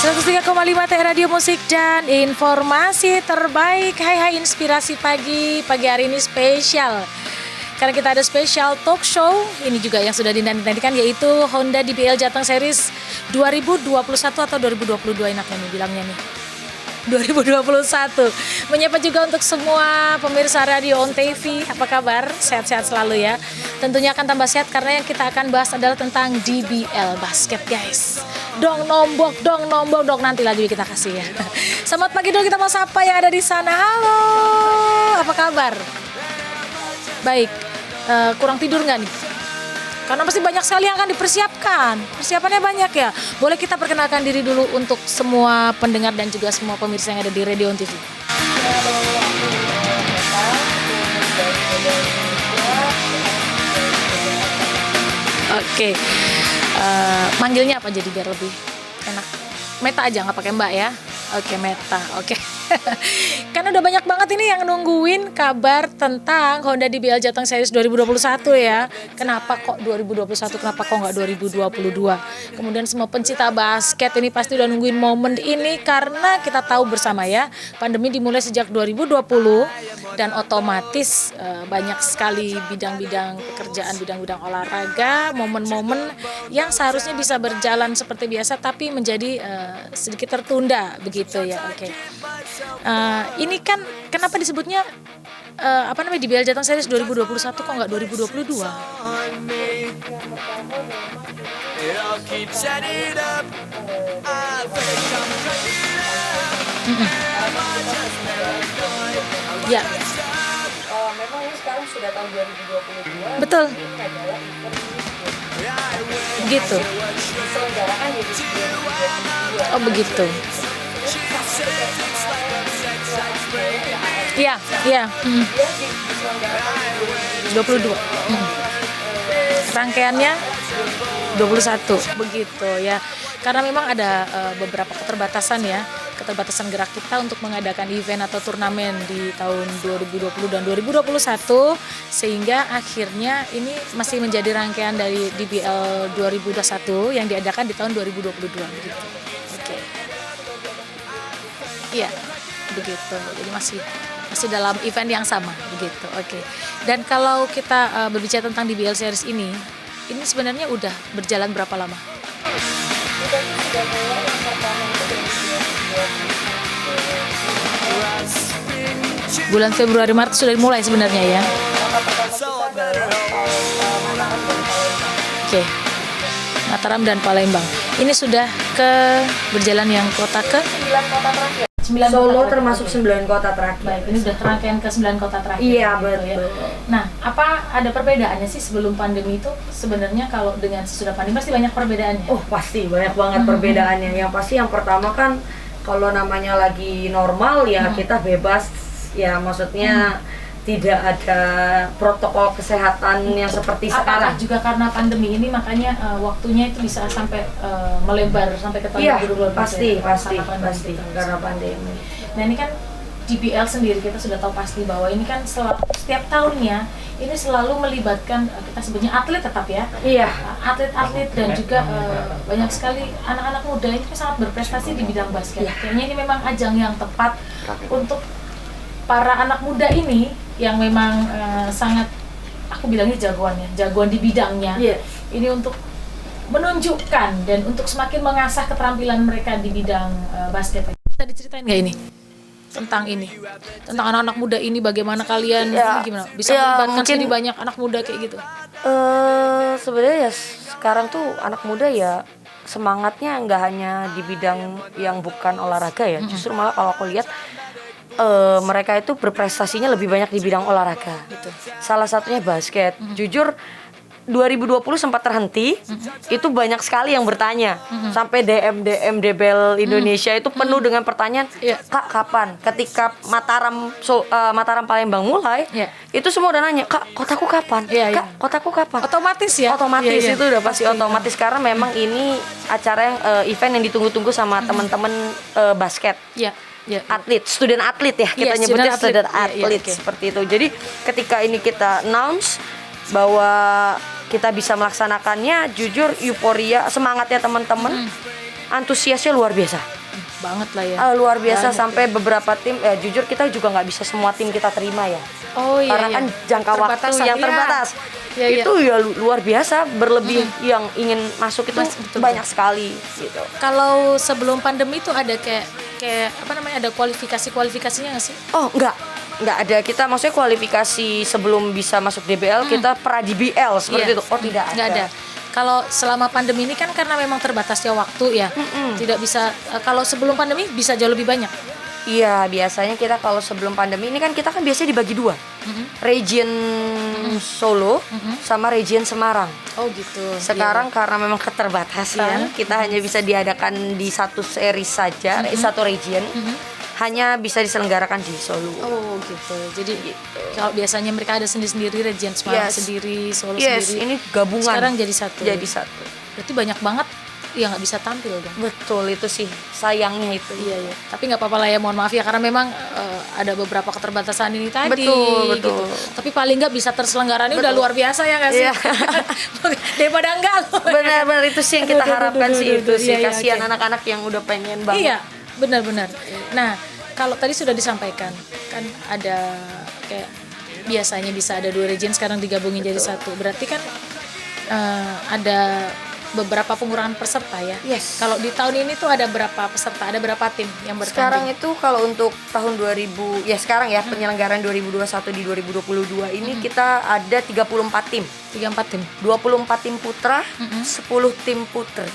103,5 Teh Radio Musik dan Informasi Terbaik. Hai inspirasi pagi hari ini spesial. Karena kita ada spesial talk show. Ini juga yang sudah dinantikan, yaitu Honda DBL Jateng Series 2021 atau 2022 enaknya nih bilangnya nih. 2021. Menyapa juga untuk semua pemirsa radio on TV. Apa kabar? Sehat-sehat selalu ya. Tentunya akan tambah sehat karena yang kita akan bahas adalah tentang DBL basket, guys. Dong nombok nanti lagi kita kasih ya. Selamat pagi dulu, kita mau sapa yang ada di sana. Halo. Apa kabar? Baik. Kurang tidur nggak nih? Karena pasti banyak sekali yang akan dipersiapkan. Persiapannya banyak ya. Boleh kita perkenalkan diri dulu untuk semua pendengar dan juga semua pemirsa yang ada di Radio On TV. Oke. Manggilnya apa jadi biar lebih enak? Meta aja, nggak pakai Mbak ya. Oke, Meta. Oke. Kan udah banyak banget ini yang nungguin kabar tentang Honda DBL Jateng Series 2021 ya. Kenapa kok 2021? Kenapa kok nggak 2022? Kemudian semua pencinta basket ini pasti udah nungguin momen ini karena kita tahu bersama ya, pandemi dimulai sejak 2020 dan otomatis banyak sekali bidang-bidang pekerjaan, bidang-bidang olahraga, momen-momen yang seharusnya bisa berjalan seperti biasa tapi menjadi sedikit tertunda begitu ya. Oke. Ini kan kenapa disebutnya DBL Jateng Series 2021 kok nggak 2022? Ya. Memang ini sekarang sudah tahun 2022. Betul. Begitu. Diselenggarakan di 2022. Oh begitu. Iya. 22. Rangkaiannya 21 begitu ya. Karena memang ada beberapa keterbatasan gerak kita untuk mengadakan event atau turnamen di tahun 2020 dan 2021 sehingga akhirnya ini masih menjadi rangkaian dari DBL 2021 yang diadakan di tahun 2022 begitu. Oke. Iya, begitu. Jadi masih dalam event yang sama begitu. Oke. Dan kalau kita berbicara tentang DBL Series ini sebenarnya udah berjalan berapa lama? Bulan Februari Maret sudah dimulai sebenarnya ya. Oke. Mataram dan Palembang. Ini sudah berjalan yang kota ke 9 kota terakhir. 9 Solo termasuk 9 kota terakhir. Baik, ini sudah rangkaian ke 9 kota terakhir. Iya, betul. Ya. Nah, apa ada perbedaannya sih sebelum pandemi itu? Sebenarnya kalau dengan sesudah pandemi pasti banyak perbedaannya. Oh, pasti banyak banget perbedaannya. Yang pasti yang pertama kan kalau namanya lagi normal ya kita bebas ya, maksudnya tidak ada protokol kesehatan yang seperti sekarang. Juga karena pandemi ini makanya waktunya itu bisa sampai melebar sampai ke tahun 2022. Pasti Gitu. Karena pandemi. Nah ini kan DBL sendiri kita sudah tahu pasti bahwa ini kan setiap tahunnya ini selalu melibatkan kita sebutnya atlet tetap ya. Iya. Atlet-atlet dan juga banyak sekali anak-anak muda ini sangat berprestasi di bidang basket. Kayaknya ini memang ajang yang tepat untuk para anak muda ini yang memang sangat, aku bilangnya jagoan di bidangnya. Ini untuk menunjukkan dan untuk semakin mengasah keterampilan mereka di bidang basket. Bisa diceritain nggak ini tentang anak-anak muda ini, bagaimana kalian gimana bisa melibatkan jadi banyak anak muda kayak gitu? Sebenarnya ya sekarang tuh anak muda ya semangatnya nggak hanya di bidang yang bukan olahraga ya, justru malah kalau aku lihat mereka itu berprestasinya lebih banyak di bidang olahraga. Gitu. Salah satunya basket. Jujur 2020 sempat terhenti, itu banyak sekali yang bertanya. Sampai DM DBL Indonesia itu penuh dengan pertanyaan, Kak kapan? Ketika Mataram Palembang mulai, itu semua udah nanya, Kak kotaku kapan? Kak kotaku kapan? Otomatis ya? Otomatis itu udah pasti otomatis karena memang ini acara yang event yang ditunggu-tunggu sama teman-teman basket. Atlet, student atlet ya kita nyebutnya student atlet seperti itu. Jadi ketika ini kita announce bahwa kita bisa melaksanakannya, jujur euforia, semangatnya teman-teman antusiasnya luar biasa. Banget lah ya. Luar biasa Banyak sampai beberapa tim, jujur kita juga nggak bisa semua tim kita terima ya. Oh iya. Karena kan jangka waktu Terbatasan, yang iya. terbatas. Iya, iya. Itu ya luar biasa, berlebih yang ingin masuk itu Betul. banyak sekali gitu. Kalau sebelum pandemi itu ada kayak apa namanya, ada kualifikasinya nggak sih? Oh, enggak ada. Kita maksudnya kualifikasi sebelum bisa masuk DBL, kita pra DBL seperti Iya. itu. Oh, tidak Nggak ada. Kalau selama pandemi ini kan karena memang terbatasnya waktu ya, tidak bisa. Kalau sebelum pandemi bisa jauh lebih banyak. Iya, biasanya kita kalau sebelum pandemi ini kan kita kan biasanya dibagi dua. Region Solo sama region Semarang. Oh gitu. Sekarang karena memang keterbatasan, kita hanya bisa diadakan di satu seri saja, satu region. Hanya bisa diselenggarakan di Solo. Oh gitu. Jadi kalau biasanya mereka ada sendiri-sendiri, region Semarang Yes. sendiri, Solo Yes, sendiri. ini gabungan. Sekarang jadi satu. Jadi satu. Berarti banyak banget yang nggak bisa tampil dong. Betul, itu sih sayangnya itu. Iya iya. Tapi nggak apa-apa lah ya, mohon maaf ya karena memang ada beberapa keterbatasan ini tadi. Betul. Gitu. Tapi paling nggak bisa terselenggara ini udah luar biasa ya nggak sih? Iya. Daripada enggak loh. Benar-benar itu sih yang kita harapkan sih itu sih. Iya, iya, Kasihan oke. anak-anak yang udah pengen banget. Iya, benar-benar. Nah, kalau tadi sudah disampaikan, kan ada kayak biasanya bisa ada 2 region, sekarang digabungin jadi satu. Berarti kan ada beberapa pengurangan peserta ya. Yes. Kalau di tahun ini tuh ada berapa peserta? Ada berapa tim yang bertanding? Sekarang itu kalau untuk tahun 2000 ya sekarang ya penyelenggaraan 2021 di 2022 ini kita ada 34 tim. 34 tim. 24 tim putra, 10 tim putri.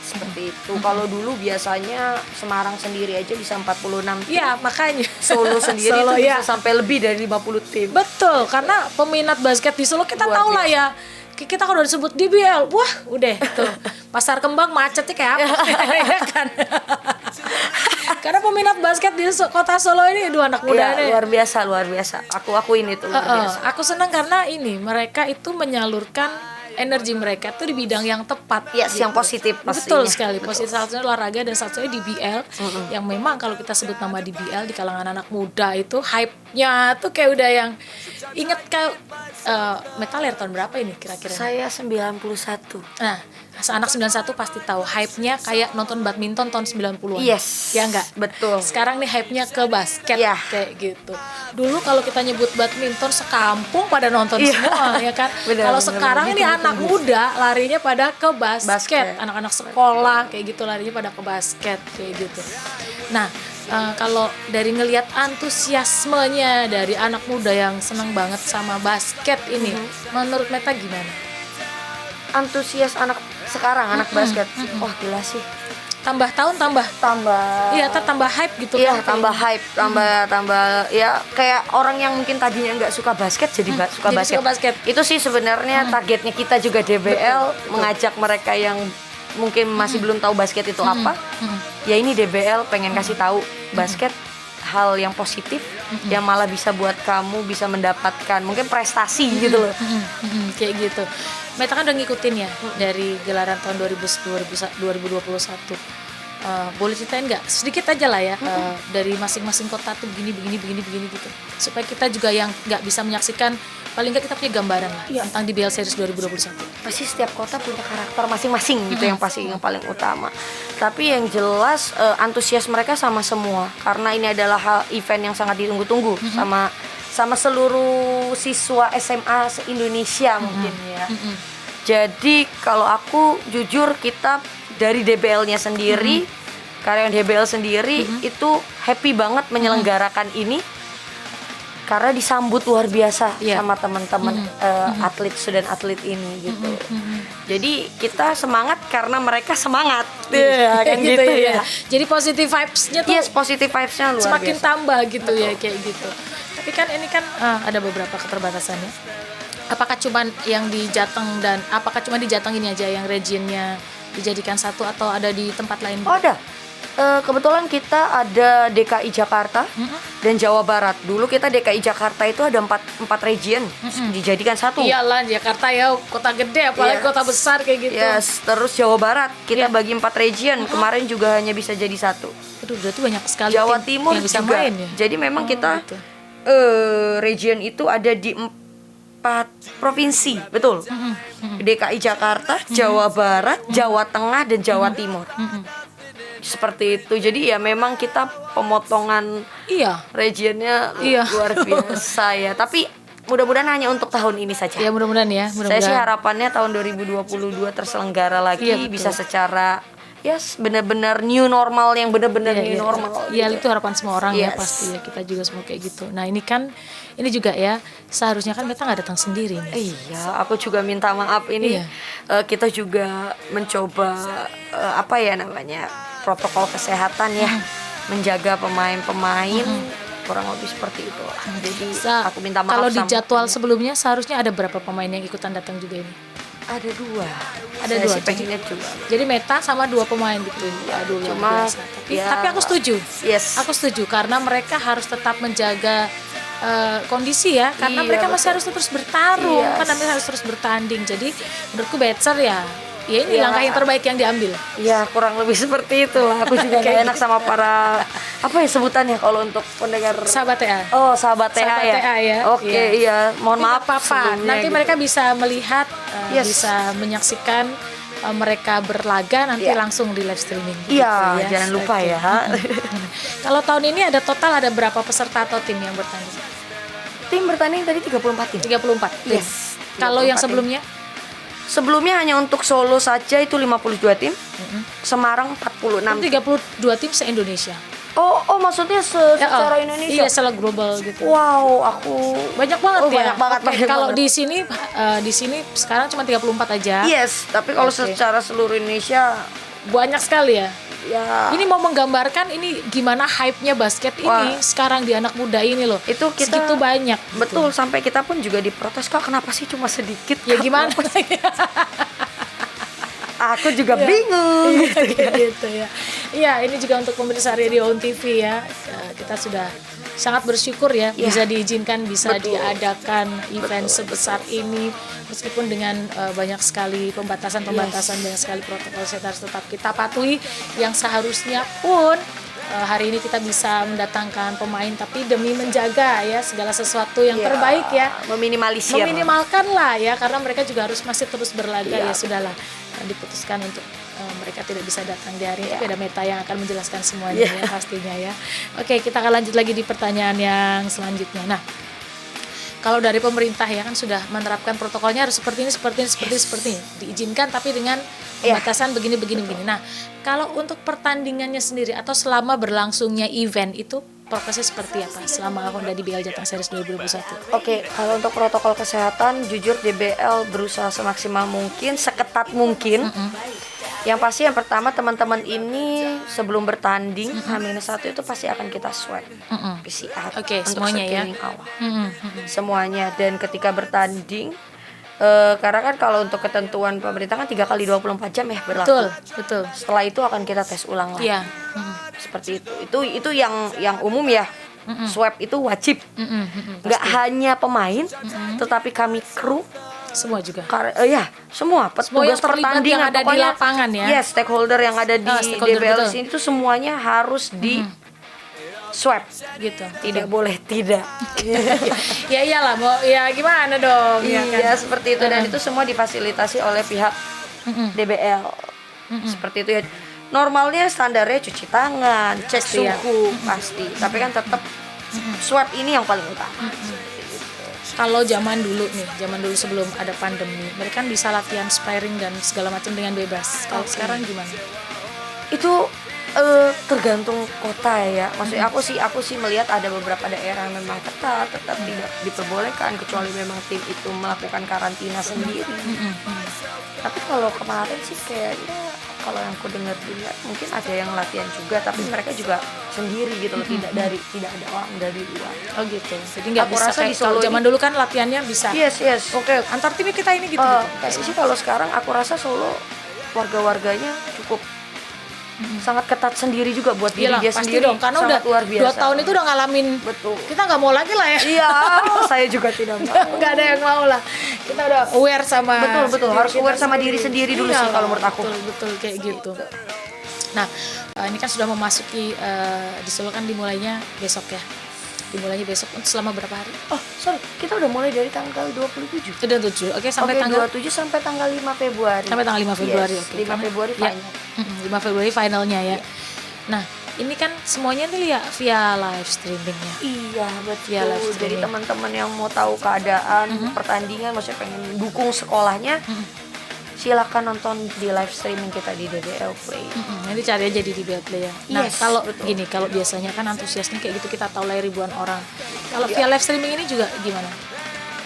Seperti itu. Kalau dulu biasanya Semarang sendiri aja bisa 46 tim. Iya, makanya. Solo sendiri Solo, itu ya. bisa sampai lebih dari 50 tim. Betul, karena peminat basket di Solo kita Luar tahu lah ya. Kita kalau udah disebut DBL, wah udah tuh Pasar Kembang macetnya kayak apa ya kan? Karena peminat basket di kota Solo ini dua anak muda Iya, nih. luar biasa. Aku akuin itu luar biasa. Aku senang karena ini mereka itu menyalurkan energi mereka tuh di bidang yang tepat. Yes, yang positif Betul pastinya. sekali. Betul. Positif, salah satunya olahraga dan satunya DBL yang memang kalau kita sebut nama DBL di kalangan anak muda itu hype-nya tuh kayak udah yang inget kayak Metaler tahun berapa ini kira-kira? Saya 91. Nah, anak 91 pasti tahu hype-nya kayak nonton badminton tahun 90-an. Yes. Ya enggak? Betul. Sekarang nih hype-nya ke basket Iya. kayak gitu. Dulu kalau kita nyebut badminton sekampung pada nonton Iya. semua ya kan. Benar, Kalau benar, sekarang benar. ini anak muda larinya pada ke basket. Basket. Anak-anak sekolah kayak gitu larinya pada ke basket kayak gitu. Nah, kalau dari ngelihat antusiasmenya dari anak muda yang senang banget sama basket ini, menurut Meta gimana? Antusias anak sekarang anak basket. Wah, gila sih. Tambah tahun tambah. Iya, tambah hype gitu Iya, kan. tambah hype, tambah ya kayak orang yang mungkin tadinya nggak suka basket jadi suka jadi basket. suka basket. Itu sih sebenarnya targetnya kita juga DBL mengajak mereka yang mungkin masih belum tahu basket itu apa. Ya ini DBL pengen kasih tahu basket hal yang positif yang malah bisa buat kamu bisa mendapatkan mungkin prestasi gitu loh. Kayak gitu. Meta kan udah ngikutin ya dari gelaran tahun 2021. Boleh ceritain nggak sedikit aja lah ya dari masing-masing kota tuh begini gitu supaya kita juga yang nggak bisa menyaksikan paling nggak kita punya gambaran lah tentang DBL Series 2021. Pasti setiap kota punya karakter masing-masing gitu yang pasti yang paling utama. Tapi yang jelas antusias mereka sama semua karena ini adalah event yang sangat ditunggu-tunggu sama seluruh siswa SMA se-Indonesia mungkin ya. Jadi kalau aku jujur kita dari DBL-nya sendiri, karyawan DBL sendiri itu happy banget menyelenggarakan ini karena disambut luar biasa sama teman-teman atlet student atlet ini gitu. Jadi kita semangat karena mereka semangat. Iya, kan gitu ya. Jadi positive vibes-nya tuh Yes, positive vibes-nya luar semakin biasa. tambah gitu ya kayak gitu. Tapi kan ini kan ada beberapa keterbatasannya. Apakah cuma yang di Jateng dan apakah cuma di Jateng ini aja yang regionnya dijadikan satu atau ada di tempat lain? Oh, ada. Kebetulan kita ada DKI Jakarta dan Jawa Barat. Dulu kita DKI Jakarta itu ada empat region dijadikan satu. Iyalah Jakarta ya kota gede apalagi Yes. kota besar kayak gitu. Yes, terus Jawa Barat kita bagi 4 region. Kemarin juga hanya bisa jadi satu. Aduh berarti banyak sekali Jawa tim Timur yang bisa juga. main ya. Jadi memang kita gitu. region itu ada di 4 provinsi, betul. DKI Jakarta, Jawa Barat, Jawa Tengah dan Jawa Timur. seperti itu. Jadi ya memang kita pemotongan Iya. regionnya Iya. luar biasa ya. Tapi mudah-mudahan hanya untuk tahun ini saja. Ya mudah-mudahan ya. Saya sih harapannya tahun 2022 terselenggara lagi, Iya, betul. bisa secara benar-benar new normal, yang benar-benar new normal. Iya, gitu. itu harapan semua orang ya Yes. pasti ya, kita juga semua kayak gitu. Nah ini juga ya, seharusnya kan Meta nggak datang sendiri nih. Iya, aku juga minta maaf ini. Iya. Kita juga mencoba protokol kesehatan ya, menjaga pemain-pemain kurang lebih seperti itu lah. Jadi aku minta maaf. Kalau di sama- jadwal sebelumnya seharusnya ada berapa pemain yang ikutan datang juga ini? ada dua. Ada Saya dua, sih pengennya juga. Jadi Meta sama 2 pemain gitu. Aduh, luar Cuma, biasa. ya, Tapi aku setuju. Yes. Aku setuju karena mereka harus tetap menjaga kondisi ya, karena Iya, mereka masih betul. harus terus bertarung, Yes. kan namanya harus terus bertanding. Jadi menurutku better ya ini Ya. langkah yang terbaik yang diambil. Ya kurang lebih seperti itulah. Aku juga gak enak sama para sebutannya kalau untuk pendengar. Sahabat TA. Oh, sahabat TA Sahabat ya. TA ya. Oke, Iya. iya. Mohon Tapi maaf nggak apa-apa. sebelumnya Nanti gitu. mereka bisa melihat, Yes. bisa menyaksikan mereka berlaga nanti Iya. langsung di live streaming. Iya, gitu jangan lupa Oke. ya. Kalau tahun ini ada berapa peserta atau tim yang bertanding? Tim bertanding tadi 34 tim. 34 tim. Yes, Kalau yang 34 tim. sebelumnya? Sebelumnya hanya untuk Solo saja itu 52 tim. Semarang 46 tim. 32 tim se-Indonesia. Oh, maksudnya secara Indonesia. Iya, secara global gitu. Wow, aku Banyak banget ya. banyak banget, Oke, banyak kalau banget. di sini sekarang cuma 34 aja. Yes, tapi kalau Oke. secara seluruh Indonesia Banyak sekali ya. ya Ini mau menggambarkan ini gimana hype-nya basket ini Wah. sekarang di anak muda ini loh. itu kita Segitu banyak. betul, sampai kita pun juga diprotes, kok kenapa sih cuma sedikit? Ya gimana? Aku juga bingung. gitu ya. Iya, ini juga untuk pemirsa Radio On TV ya. Kita sudah sangat bersyukur ya, Ya. bisa diizinkan, bisa Betul. diadakan event sebesar ini meskipun dengan banyak sekali pembatasan, banyak sekali protokol kesehatan harus tetap kita patuhi, yang seharusnya pun hari ini kita bisa mendatangkan pemain tapi demi menjaga ya segala sesuatu yang Ya, terbaik ya. meminimalisiir. Meminimalkan lah ya, karena mereka juga harus masih terus berlaga. Iya. Ya sudahlah, diputuskan untuk mereka tidak bisa datang di hari ini, Iya. tapi ada Meta yang akan menjelaskan semuanya Iya. ya pastinya ya. Oke, kita akan lanjut lagi di pertanyaan yang selanjutnya. Nah, kalau dari pemerintah ya kan sudah menerapkan protokolnya harus seperti ini, seperti ini, diizinkan tapi dengan Iya. pembatasan begini. Nah, kalau untuk pertandingannya sendiri atau selama berlangsungnya event itu prokesnya seperti apa selama Honda DBL Jateng Series 2021? Oke, kalau untuk protokol kesehatan, jujur DBL berusaha semaksimal mungkin, seketat mungkin. Yang pasti yang pertama, teman-teman ini sebelum bertanding H-1 itu pasti akan kita swab PCR. Oke, untuk semuanya ya. screening awal. Semuanya. Dan ketika bertanding, karena kan kalau untuk ketentuan pemerintah kan 3 kali 24 jam ya berlaku. Betul. Setelah itu akan kita tes ulang lagi. Iya. Seperti itu. Itu yang umum ya. Swab itu wajib. Nggak hanya pemain, tetapi kami kru, Semua juga. semua Semua yang petugas terlibat pertandingan, yang ada di pokoknya, lapangan ya. Yes, stakeholder yang ada di stakeholder, DBL betul. sini itu semuanya harus di swab. Gitu. Tidak boleh tidak. Ya iyalah, mau ya gimana dong? Ya kan? Iya, seperti itu, dan itu semua difasilitasi oleh pihak DBL. Seperti itu ya. Normalnya standarnya cuci tangan, cek Pasti ya. suhu pasti, tapi kan tetap swab ini yang paling utama. Kalau zaman dulu sebelum ada pandemi, mereka kan bisa latihan sparring dan segala macam dengan bebas. Kalau sekarang gimana? Itu tergantung kota ya. Maksudnya aku sih melihat ada beberapa daerah yang memang ketat, tetap tidak diperbolehkan kecuali memang tim itu melakukan karantina sendiri. Tapi kalau kemarin sih kayaknya, kalau yang aku dengar mungkin ada yang latihan juga, tapi mereka juga sendiri gitu loh, tidak ada orang dari luar. Oh gitu. Jadi nggak Aku bisa rasa kayak di Solo kalau zaman ini- dulu kan latihannya bisa. Yes. Oke, antar tim kita ini gitu. Kayaknya sih kalau sekarang aku rasa Solo warga-warganya cukup sangat ketat sendiri juga buat diri Iyalah, dia pasti sendiri. dong, karena sangat udah luar biasa. 2 tahun itu udah ngalamin. Betul. Kita nggak mau lagi lah ya. Iya, saya juga tidak mau. Nggak ada yang mau lah. Kita udah aware sama. Betul, harus diri aware kita sama diri sendiri dulu sih Iyalah, kalau menurut aku. Betul kayak gitu. Nah, ini kan sudah memasuki di Solo kan dimulainya besok ya. Dimulainya besok selama berapa hari? Oh, sorry, kita udah mulai dari tanggal 27. Sudah 7. Oke, sampai tanggal 27 sampai tanggal 5 Februari. sampai tanggal 5 Februari. Yes, Oke. 5 Februari Ya. final. 5 Februari finalnya ya. Nah, ini kan semuanya nih ya via live streamingnya. Iya betul. Ya, live Jadi streaming. teman-teman yang mau tahu keadaan pertandingan, maksudnya pengen dukung sekolahnya, silakan nonton di live streaming kita di DBL Play. Nanti cari aja di DBL Play ya. Nah, Yes, kalau betul. gini, kalau biasanya kan antusiasnya kayak gitu kita tahu lah ribuan orang. Kalau via live streaming ini juga gimana?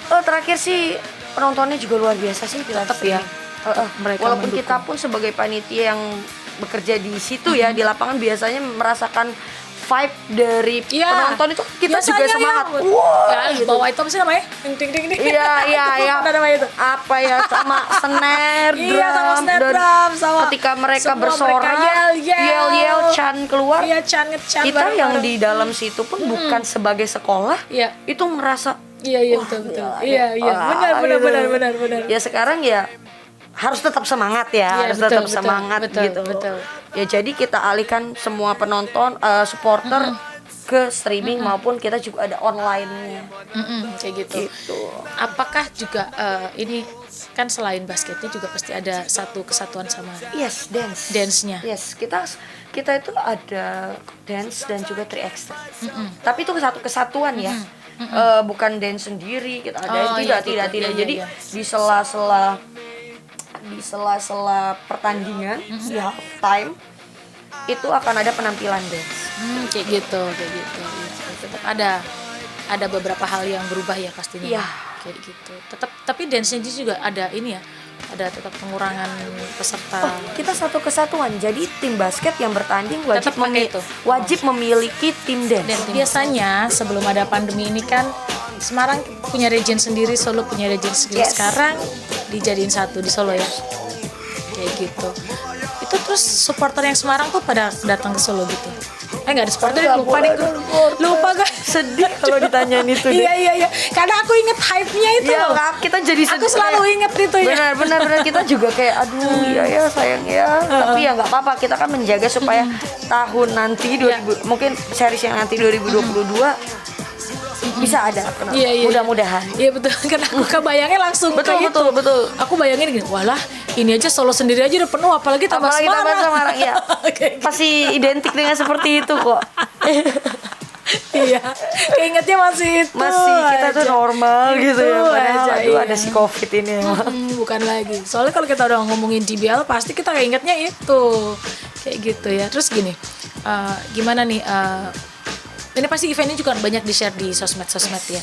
Terakhir sih penontonnya juga luar biasa sih di live Tetap ya, streaming. mereka Walaupun mendukung. kita pun sebagai panitia yang bekerja di situ ya di lapangan biasanya merasakan vibe dari Iya. penonton itu kita Biasanya juga ya. semangat. Ya, Gitu. bawa itu apa sih namanya? Ding ding ding ding. Iya iya iya. Apa namanya itu? Apa ya sama snare drum, Iya, sama snare dan drum, sama ketika mereka semua bersorak, mereka yel. chan keluar. Iya, Chan ngechan Kita yang bareng-bareng. di dalam situ pun bukan sebagai sekolah, Iya. itu merasa Iya betul betul. gila, Iya wah, benar gitu. benar. Ya sekarang ya harus tetap semangat ya, Iya, harus betul, tetap betul, semangat betul, gitu. betul. Ya jadi kita alihkan semua penonton, supporter ke streaming maupun kita juga ada online-nya. Kayak gitu. Gitu. Apakah juga ini kan selain basketnya juga pasti ada satu kesatuan sama Yes, dance. dance-nya. Yes, kita itu ada dance dan juga 3x3. Tapi itu satu kesatuan ya. Bukan dance sendiri, kita ada Oh, iya, tidak. gitu. Iya, Jadi iya. di sela-sela pertandingan di half time itu akan ada penampilan dance. Kayak gitu. Iya. Tetap ada beberapa hal yang berubah ya pastinya. Iya. Kayak gitu. Tetap tapi dance-nya juga ada ini ya. Ada tetap pengurangan peserta. Kita satu kesatuan. Jadi tim basket yang bertanding Tetap pakai itu. wajib memiliki tim dance. Dan biasanya sebelum ada pandemi ini kan Semarang punya region sendiri, Solo punya region sendiri. Yes. Sekarang dijadiin satu di Solo ya. Kayak gitu. Itu terus supporter yang Semarang tuh pada datang ke Solo gitu. Nggak ada supporter, lupa deh gue. Lupa gue. Sedih kalau ditanyain itu deh. Iya. Karena aku inget hype-nya itu Iya, loh. kita jadi Aku selalu inget itu ya. benar kita juga kayak aduh iya ya sayang ya tapi ya nggak apa-apa kita kan menjaga supaya tahun nanti 2000 mungkin series yang nanti 2022 bisa ada Iya. mudah-mudahan. Iya betul, karena aku kebayangnya langsung Betul, kayak gitu. betul. Aku bayangin gini, walah ini aja Solo sendiri aja udah penuh, apalagi tambah Semarang. Ya Kayak gitu. pasti identik dengan seperti itu kok. Iya, keingetnya masih itu. Masih kita tuh aja. normal gitu ya Itu padahal aja, aduh iya. ada si covid ini emang. Bukan lagi. Soalnya kalau kita udah ngomongin DBL pasti kita ingetnya itu. Kayak gitu ya. Terus gini, gimana nih? Ini pasti eventnya juga banyak di-share di sosmed ya.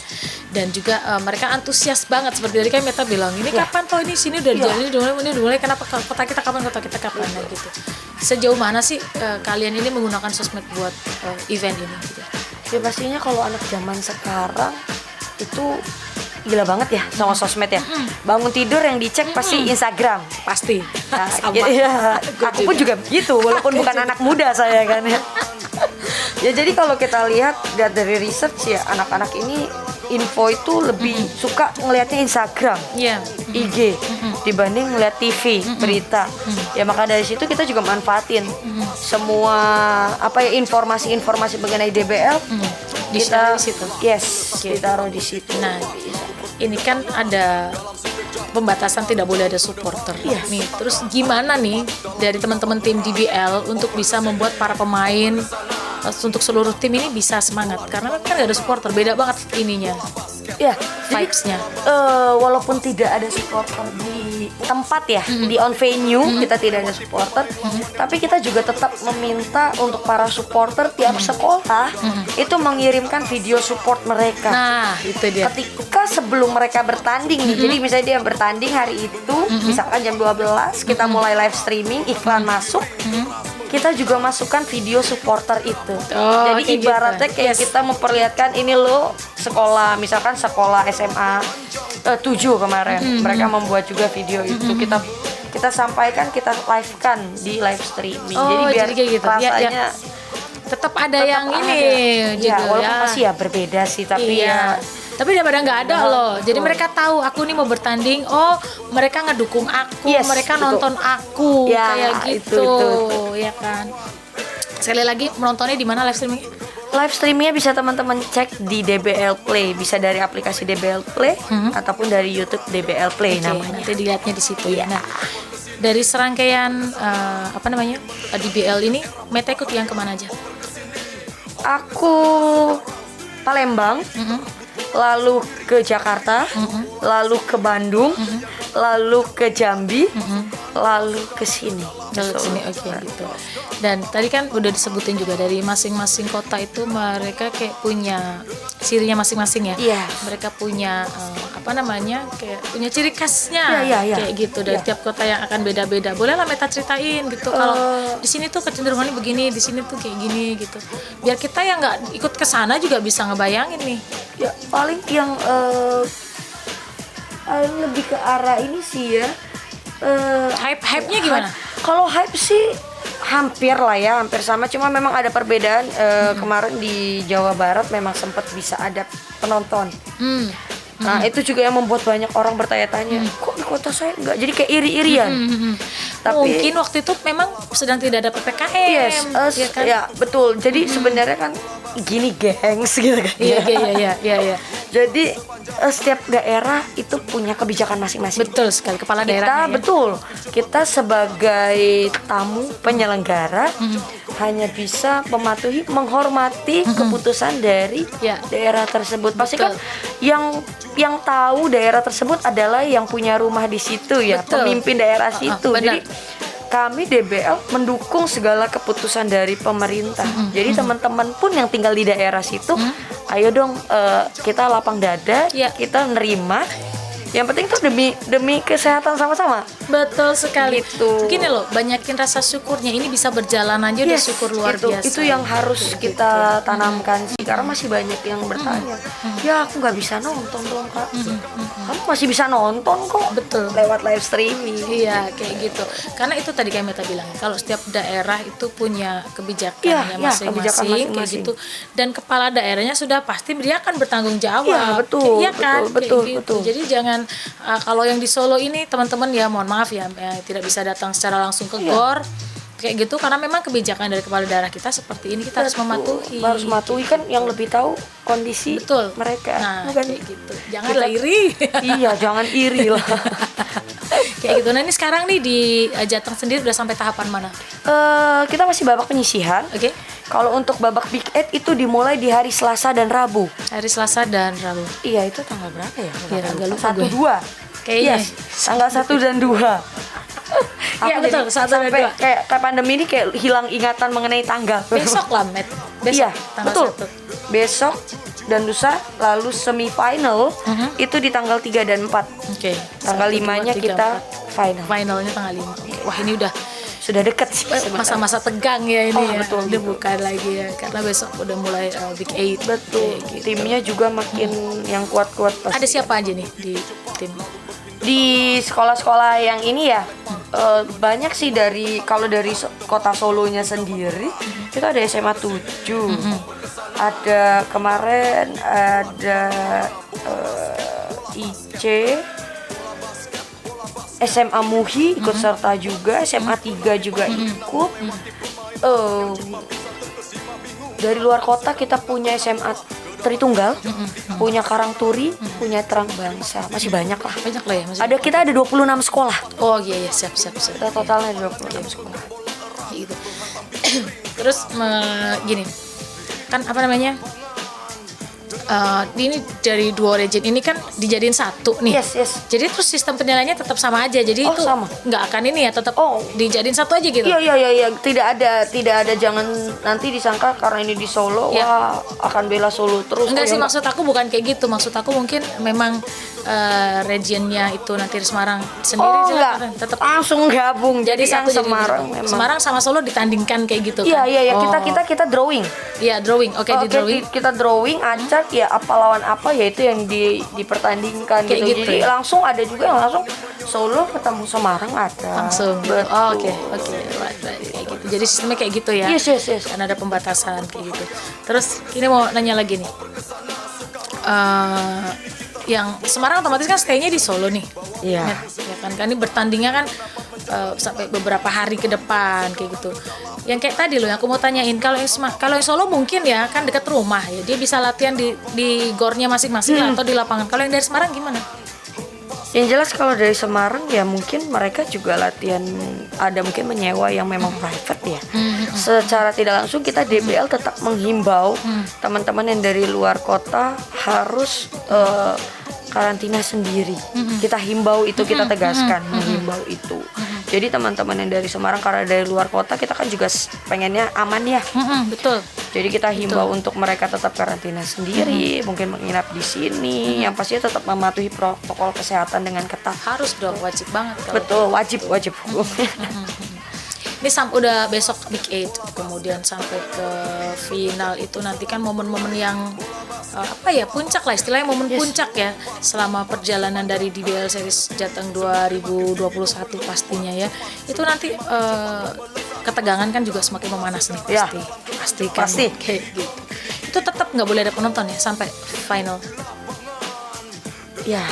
Dan juga mereka antusias banget seperti tadi kan Meta bilang, ini kapan toh ini sini udah jalan ini udah mulai kenapa kota kita kapan nah, gitu. Sejauh mana sih kalian ini menggunakan sosmed buat event ini gitu? Ya pastinya kalau anak zaman sekarang itu gila banget ya sama sosmed ya. Bangun tidur yang dicek pasti Instagram. Pasti. Nah, Sama. ya, aku pun juga begitu walaupun bukan anak muda saya kan ya. Ya jadi kalau kita lihat dari research ya anak-anak ini info itu lebih suka ngelihatnya Instagram, Iya. IG dibanding ngeliat TV berita. Ya maka dari situ kita juga manfaatin semua apa ya informasi-informasi mengenai DBL Di-share di situ. Yes, ditaruh di situ. Nah, ini kan ada pembatasan tidak boleh ada supporter. Iya. Nih, terus gimana nih dari teman-teman tim DBL untuk bisa membuat para pemain untuk seluruh tim ini bisa semangat karena kan nggak ada supporter, beda banget ininya. Ya, jadi Vibes-nya. walaupun tidak ada supporter di tempat ya, di on venue kita tidak ada supporter, tapi kita juga tetap meminta untuk para supporter tiap sekolah itu mengirimkan video support mereka. Nah, itu dia. Ketika sebelum mereka bertanding nih, jadi misalnya dia bertanding hari itu, misalkan jam 12 kita mulai live streaming, iklan masuk, kita juga masukkan video supporter itu. Oh, Jadi kayak ibaratnya gitu. kayak Yes. kita memperlihatkan ini loh sekolah, misalkan sekolah SMA 7 kemarin, mereka membuat juga video itu. Kita sampaikan, kita live-kan di live streaming. Oh, jadi biar jadi kayak gitu. Ya, rasanya Tetap ada tetap yang ini ada. gitu Ya, walaupun ya. masih ya berbeda sih, tapi Iya. ya Tapi daripada nggak ada loh. Jadi mereka tahu aku nih mau bertanding. Oh, mereka ngedukung aku, Yes, mereka betul. nonton aku Ya, kayak gitu. itu. Ya kan. Sekali lagi menontonnya di mana live streaming? live streamingnya bisa teman-teman cek di DBL Play, bisa dari aplikasi DBL Play ataupun dari YouTube DBL Play Oke, namanya. nanti dilihatnya di situ ya. Nah, dari serangkaian DBL ini, Meta ikut yang kemana aja? Aku Palembang, lalu ke Jakarta, lalu ke Bandung, lalu ke Jambi, lalu ke sini. Lalu ke sini, oke, gitu. Dan tadi kan udah disebutin juga dari masing-masing kota itu mereka kayak punya cirinya masing-masing ya. Iya. Mereka punya kayak punya ciri khasnya, Iya. kayak gitu. Dari tiap kota yang akan beda-beda. Boleh lah Meta ceritain gitu. Kalau di sini tuh kecenderungannya begini, di sini tuh kayak gini gitu. Biar kita yang nggak ikut ke sana juga bisa ngebayangin nih. Ya paling yang lebih ke arah ini sih ya. Hype-nya gimana? Kalau hype sih hampir sama, cuma memang ada perbedaan. Kemarin di Jawa Barat memang sempat bisa ada penonton. Nah itu juga yang membuat banyak orang bertanya-tanya, kok di kota saya enggak, jadi kayak iri-irian. Tapi mungkin waktu itu memang sedang tidak ada PPKM. Yes, ya kan? ya betul. Jadi sebenarnya kan gini gengs gitu kan. Iya. Jadi setiap daerah itu punya kebijakan masing-masing. Betul sekali, kepala daerahnya. Betul. Kita sebagai tamu penyelenggara hanya bisa mematuhi, menghormati keputusan dari daerah tersebut. Pasti kan yang tahu daerah tersebut adalah yang punya rumah di situ ya, betul. Pemimpin daerah situ. Benar. Jadi kami DBL mendukung segala keputusan dari pemerintah. Jadi teman-teman pun yang tinggal di daerah situ, ayo dong kita lapang dada, kita nerima. Yang penting tuh demi kesehatan sama-sama. Betul sekali. Gitu. Gini loh, banyakin rasa syukurnya, ini bisa berjalan aja udah syukur luar biasa. Itu yang harus kita tanamkan sih, karena masih banyak yang bertanya, ya aku nggak bisa nonton dong Kak. Kamu masih bisa nonton kok. Betul. Lewat live streaming. Iya, kayak gitu. Karena itu tadi kayak Meta bilang, kalau setiap daerah itu punya kebijakannya masing-masing, kayak gitu. Dan kepala daerahnya sudah pasti dia akan bertanggung jawab. Iya, betul. Iya kan? Betul. Jadi jangan kalau yang di Solo ini teman-teman ya mohon maaf ya, tidak bisa datang secara langsung ke GOR kayak gitu, karena memang kebijakan dari kepala daerah kita seperti ini, kita harus mematuhi kan yang lebih tahu kondisi mereka. Nah, bukan kayak gitu. Janganlah iri. Iya, jangan iri lah. Kayak gitu. Nah ini sekarang nih di Jateng sendiri udah sampai tahapan mana? Kita masih babak penyisihan. Oke. Kalau untuk babak Big 8 itu dimulai di hari Selasa dan Rabu. Hari Selasa dan Rabu. Iya, itu tanggal berapa ya? Iya, agak lupa gue. 1, 2. Kayaknya. Tanggal 1 dan 2. Iya betul, 1 dan 2. Kayak pandemi ini kayak hilang ingatan mengenai tanggal. Besok lah, Met. Besok. Iya, betul. 1. Besok dan lusa, lalu semifinal itu di tanggal 3 dan 4. Oke. Tanggal 5-nya kita final. Finalnya tanggal 5. Wah, ini udah sudah dekat sih masa-masa tegang ya ini ya. Betul. Udah bukan lagi ya, karena besok udah mulai Big 8. Betul. Gitu. Timnya juga makin yang kuat-kuat pasti. Ada siapa aja nih di tim? Di sekolah-sekolah yang ini ya banyak sih, kalau dari kota Solonya sendiri itu ada SMA 7, ada kemarin ada IC, SMA Muhi ikut serta juga, SMA 3 juga ikut. Dari luar kota kita punya SMA Tritunggal, punya Karangturi, punya Terang Bangsa, masih banyak lah. Banyak lah ya. Kita ada 26 sekolah. Oh iya siap. Kita totalnya 26 sekolah. Gitu. Terus gini, kan apa namanya? Ini dari 2 region ini kan dijadiin satu nih. Yes. Jadi terus sistem penilaiannya tetap sama aja. Jadi itu sama. Nggak akan ini ya, tetap dijadiin satu aja gitu. Iya. Tidak ada, jangan nanti disangka karena ini di Solo wah akan bela Solo terus. Enggak sih, maksud aku bukan kayak gitu. Maksud aku mungkin memang regionnya itu nanti di Semarang sendiri tetap langsung gabung. Jadi yang satu Semarang jadi Semarang sama Solo ditandingkan kayak gitu kan. Iya. Kita drawing. Iya, drawing. Oke, di drawing. Kita drawing, acak ya apa lawan apa ya itu yang dipertandingkan gitu. Jadi langsung ada juga yang langsung Solo ketemu Semarang ada. Langsung. Oke. Right. Kayak gitu. Jadi sistemnya kayak gitu ya. Yes. Karena ada pembatasan kayak gitu. Terus ini mau nanya lagi nih. Yang Semarang otomatis kan stay-nya di Solo nih. Iya. Ya kan ini bertandingnya kan sampai beberapa hari ke depan kayak gitu. Yang kayak tadi loh yang aku mau tanyain, kalau yang Solo mungkin ya kan dekat rumah ya, dia bisa latihan di gornya masing-masing atau di lapangan. Kalau yang dari Semarang gimana? Yang jelas kalau dari Semarang ya mungkin mereka juga latihan, ada mungkin menyewa yang memang private ya. Secara tidak langsung kita DBL tetap menghimbau teman-teman yang dari luar kota harus karantina sendiri. Kita himbau itu, kita tegaskan menghimbau itu. Jadi teman-teman yang dari Semarang karena dari luar kota kita kan juga pengennya aman ya. Betul. Jadi kita himbau untuk mereka tetap karantina sendiri, mungkin menginap di sini, yang pastinya tetap mematuhi protokol kesehatan dengan ketat. Harus dong, wajib banget kalau. Betul, wajib hukum. Ini udah besok Big 8, kemudian sampai ke final itu nanti kan momen-momen yang puncak lah, istilahnya momen puncak ya selama perjalanan dari DBL Series Jateng 2021 pastinya ya. Itu nanti ketegangan kan juga semakin memanas nih pasti. Ya, Pasti. Kayak gitu. Itu tetap nggak boleh ada penonton ya sampai final. Ya,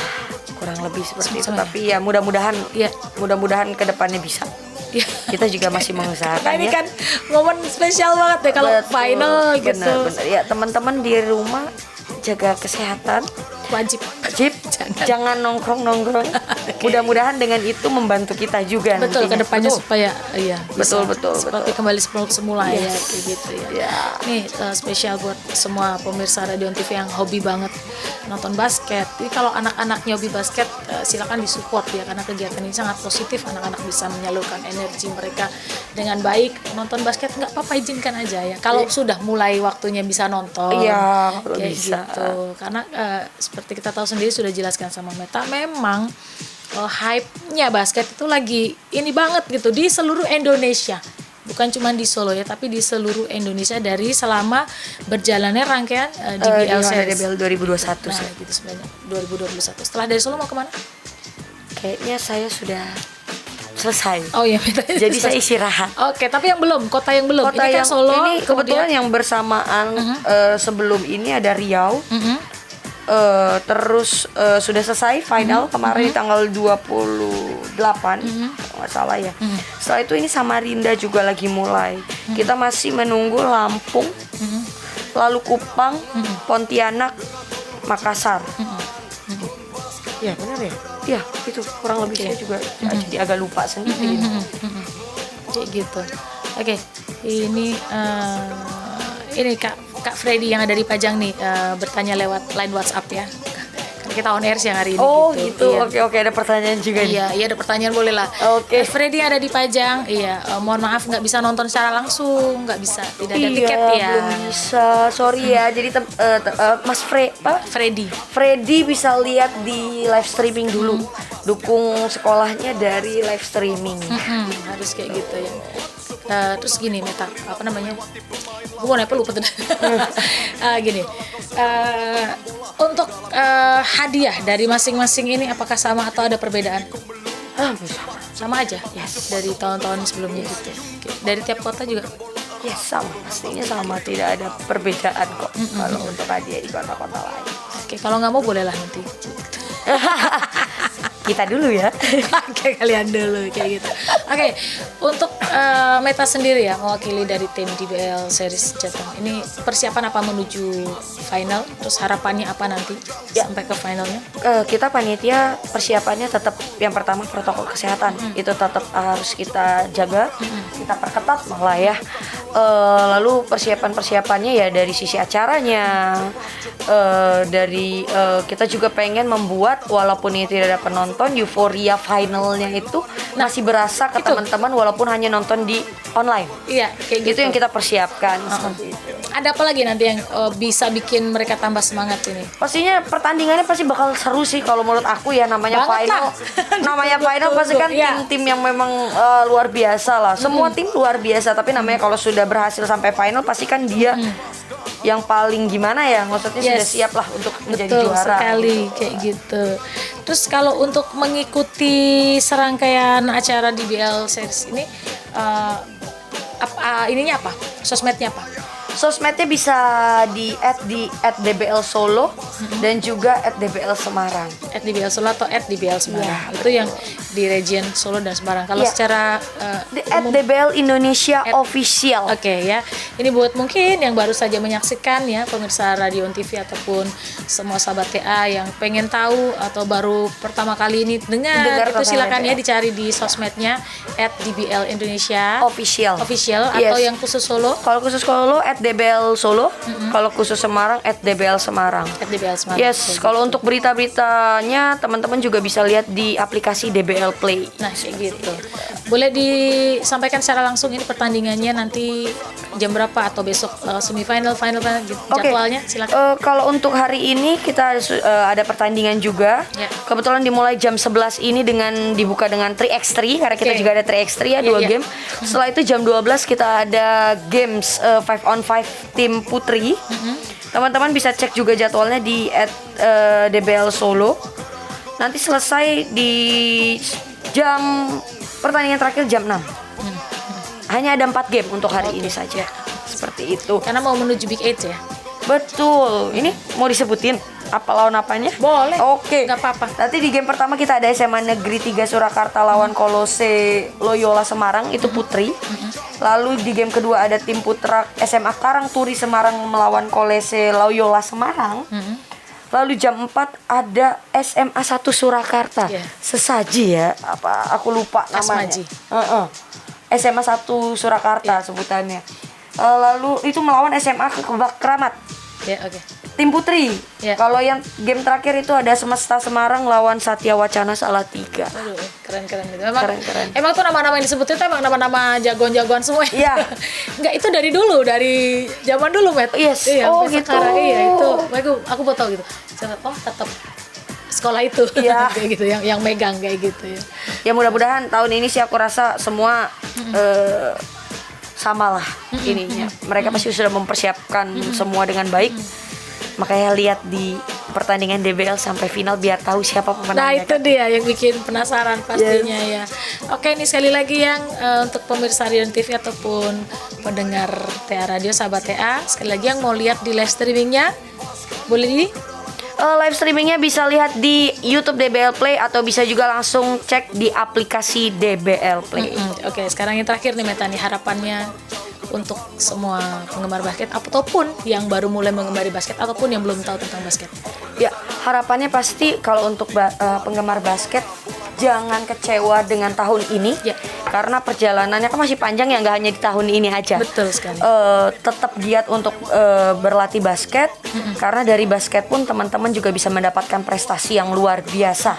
kurang lebih seperti itu. Sama-sama Tapi ya mudah-mudahan, ya. Mudah-mudahan kedepannya bisa. Ya. Kita juga masih mengusahakan Nah, ini ya. kan momen spesial banget deh kalau Betul, final gitu. benar. Ya teman-teman di rumah jaga kesehatan. Wajib. Jangan nongkrong. Mudah-mudahan dengan itu membantu kita juga. Betul, nantinya. kedepannya Betul. supaya bisa Betul. seperti kembali semula ya kayak gitu ya. Ya. Nih spesial buat semua pemirsa Radio TV yang hobi banget nonton basket. Jadi kalau anak-anaknya hobi basket silakan disupport ya, karena kegiatan ini sangat positif. Anak-anak bisa menyalurkan energi mereka dengan baik. Nonton basket nggak apa-apa, izinkan aja ya. Kalau sudah mulai waktunya bisa nonton. Iya, kalau kayak bisa. gitu. Karena seperti kita tahu sendiri sudah jelaskan sama Meta, memang hype-nya basket itu lagi ini banget gitu di seluruh Indonesia. Bukan cuma di Solo ya, tapi di seluruh Indonesia dari selama berjalannya rangkaian DBL Series. DBL 2021 Nah, sih. gitu sebenarnya 2021. Setelah dari Solo mau kemana? Kayaknya saya sudah selesai. Oh iya, Meta. Jadi saya istirahat. Oke, tapi yang belum, kota yang belum. Kota ini kan yang Solo, ini kebetulan yang bersamaan sebelum ini ada Riau. Terus sudah selesai final kemarin di tanggal 28 kalau nggak salah ya. Setelah itu ini Samarinda juga lagi mulai. Kita masih menunggu Lampung, lalu Kupang, Pontianak, Makassar. Ya benar ya? Ya itu kurang lebih saya juga jadi agak lupa sendiri. Kayak gitu. Oke, ini Kak Freddy yang ada di Pajang nih bertanya lewat line WhatsApp ya. Karena kita on air siang hari ini. Oh gitu. gitu. Oke, ada pertanyaan juga nih. Iya ada pertanyaan, boleh lah. Oke. Freddy yang ada di Pajang, mohon maaf nggak bisa nonton secara langsung, nggak bisa, tidak ada tiket ya. Belum bisa, sorry ya. Jadi Mas Freddy bisa lihat di live streaming dulu. Dukung sekolahnya dari live streaming. Harus kayak gitu ya. Terus gini Meta, apa namanya? Gue apa lupa tuh. Gini, untuk hadiah dari masing-masing ini apakah sama atau ada perbedaan? Sama aja, dari tahun-tahun sebelumnya gitu. Dari tiap kota juga? Ya sama, pastinya sama, tidak ada perbedaan kok kalau untuk hadiah di kota-kota lain. Oke, kalau nggak mau bolehlah nanti. Kita dulu ya. Oke, kalian dulu kayak gitu. Oke, untuk Meta sendiri ya, mewakili dari tim DBL Series Jateng. Ini persiapan apa menuju final? Terus harapannya apa nanti sampai ke finalnya? Kita panitia persiapannya tetap yang pertama protokol kesehatan. Itu tetap harus kita jaga, kita perketat malah ya. Lalu persiapannya ya dari sisi acaranya, dari kita juga pengen membuat walaupun ini tidak ada penonton, euforia finalnya itu masih berasa ke teman-teman walaupun hanya nonton di online. Iya, kayak gitu. Itu yang kita persiapkan seperti itu. Ada apa lagi nanti yang bisa bikin mereka tambah semangat ini? Pastinya pertandingannya pasti bakal seru sih kalau menurut aku ya, namanya Banget final. Namanya final pasti kan tim-tim yang memang luar biasa lah. Semua tim luar biasa, tapi namanya kalau sudah berhasil sampai final pasti kan dia yang paling gimana ya, maksudnya sudah siap lah untuk menjadi juara. Betul sekali kayak gitu. Terus kalau untuk mengikuti serangkaian acara DBL Series ini ininya apa? Sosmednya apa? Sosmednya bisa di @DBL Solo dan juga @DBL Semarang. @DBL Solo atau @DBL Semarang. Ya, itu yang di region Solo dan Semarang. Kalau Iya. secara At DBL Indonesia Official. Oke ya, ini buat mungkin yang baru saja menyaksikan ya pemirsa Radio On TV ataupun semua sahabat TA yang pengen tahu atau baru pertama kali ini dengar itu pertama silakan kali, ya dicari di sosmednya @DBL Indonesia Official. atau Yes. yang khusus Solo Kalau khusus Solo @DBL Solo, kalau khusus Semarang @DBL Semarang. @DBL Semarang. Yes, kalau untuk berita-beritanya teman-teman juga bisa lihat di aplikasi DBL Play. Nah kayak gitu. Boleh disampaikan secara langsung ini pertandingannya nanti jam berapa atau besok semifinal, final gitu, Oke. jadwalnya silakan. Kalau untuk hari ini kita ada pertandingan juga. Ya. Kebetulan dimulai jam 11 ini dengan dibuka dengan 3x3 karena kita Oke. juga ada 3x3 ya, dua Iya. game. Setelah itu jam 12 kita ada games 5-on-5 tim putri. Teman-teman bisa cek juga jadwalnya di @DBL Solo. Nanti selesai di jam pertandingan terakhir jam 6. Hanya ada 4 game untuk hari ini saja. Seperti itu. Karena mau menuju Big 8 ya. Betul. Ini mau disebutin apa lawan apanya? Boleh. Oke. Nggak apa-apa. Nanti di game pertama kita ada SMA Negeri 3 Surakarta lawan Kolose Loyola Semarang, itu putri. Lalu di game kedua ada tim putra SMA Karangturi Semarang melawan Kolese Loyola Semarang. Lalu jam 4 ada SMA 1 Surakarta. Iya. Sesaji ya, apa aku lupa namanya. Asmaji. SMA 1 Surakarta sebutannya. Lalu itu melawan SMA Kebak Kramat. Ya, oke. Tim putri. Ya. Kalau yang game terakhir itu ada Semesta Semarang lawan Satya Wacana Salatiga. Aduh, keren-keren gitu. Emang, Keren-keren. emang tuh nama-nama yang disebutin tuh emang nama-nama jagoan-jagoan semua. Iya. Enggak, itu dari dulu, dari zaman dulu, Met. Yes. Iya, Oh, sampai gitu. sekarang iya itu. Aku baru tahu gitu. Oh, tetap sekolah itu. Iya. Kayak gitu, yang megang kayak gitu ya. Ya mudah-mudahan tahun ini sih aku rasa semua sama lah ininya. Mereka pasti sudah mempersiapkan semua dengan baik. Makanya lihat di pertandingan DBL sampai final biar tahu siapa Nah pemenangnya. itu dia yang bikin penasaran pastinya ya. Oke, ini sekali lagi yang untuk pemirsa Radio TV ataupun pendengar TA Radio, sahabat TA, sekali lagi yang mau lihat di live streamingnya boleh di Live streamingnya bisa lihat di YouTube DBL Play atau bisa juga langsung cek di aplikasi DBL Play. Oke, sekarang yang terakhir nih Meta nih, harapannya untuk semua penggemar basket ataupun yang baru mulai mengemari basket ataupun yang belum tahu tentang basket. Ya, harapannya pasti kalau untuk penggemar basket jangan kecewa dengan tahun ini. Ya. Karena perjalanannya kan masih panjang ya, nggak hanya di tahun ini aja. Betul sekali. Tetap giat untuk berlatih basket karena dari basket pun teman-teman juga bisa mendapatkan prestasi yang luar biasa.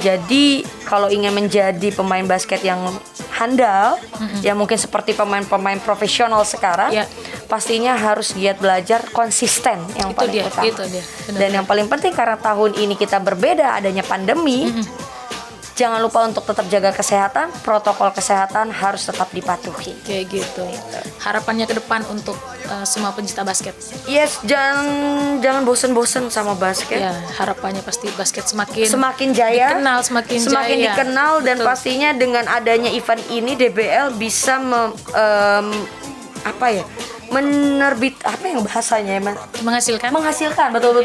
Jadi kalau ingin menjadi pemain basket yang handal, ya mungkin seperti pemain-pemain profesional sekarang, Ya. pastinya harus giat belajar, konsisten yang Itu paling dia, utama. itu dia. Benar. Dan yang paling penting karena tahun ini kita berbeda adanya pandemi. Jangan lupa untuk tetap jaga kesehatan, protokol kesehatan harus tetap dipatuhi. Kayak gitu. Harapannya ke depan untuk semua pencinta basket. Yes, jangan bosen-bosen sama basket. Ya, harapannya pasti basket semakin Jaya, dikenal, semakin jaya. dikenal dan Betul. pastinya dengan adanya event ini DBL bisa apa yang bahasanya ya, menghasilkan betul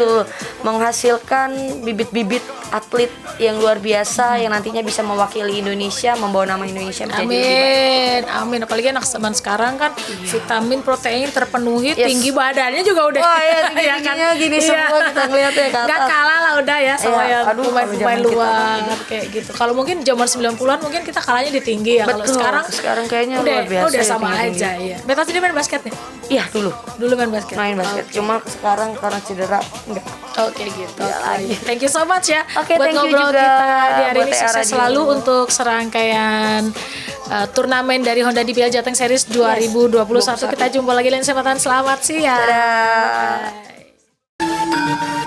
menghasilkan bibit-bibit atlet yang luar biasa yang nantinya bisa mewakili Indonesia, membawa nama Indonesia menjadi lebih baik. Amin. Apalagi anak zaman sekarang kan vitamin, protein terpenuhi, Yes. tinggi badannya juga udah. Wah ya, Ya kan? tingginya gini Iya. semua kita ngeliatnya ke Nggak atas. kalah lah udah ya sama Iya, yang aduh, pemain-pemain kalau zaman luar kayak gitu. Kalau mungkin zaman 90-an mungkin kita kalahnya di tinggi ya. Kalau Betul, sekarang kayaknya udah, luar biasa udah ya sama tinggi-tinggi. aja ya. Beta sendiri main basket nih. Iya dulu Main basket. main basket, cuma sekarang karena cedera enggak. Oke gitu. Ya, lagi. Thank you so much ya. Oke, buat thank you ngobrol juga kita di hari buat ini, TA sukses Radio. selalu untuk serangkaian turnamen dari Honda DBL Jateng Series 2021. Kita jumpa lagi lain kesempatan. Selamat siang. Dadah. Bye.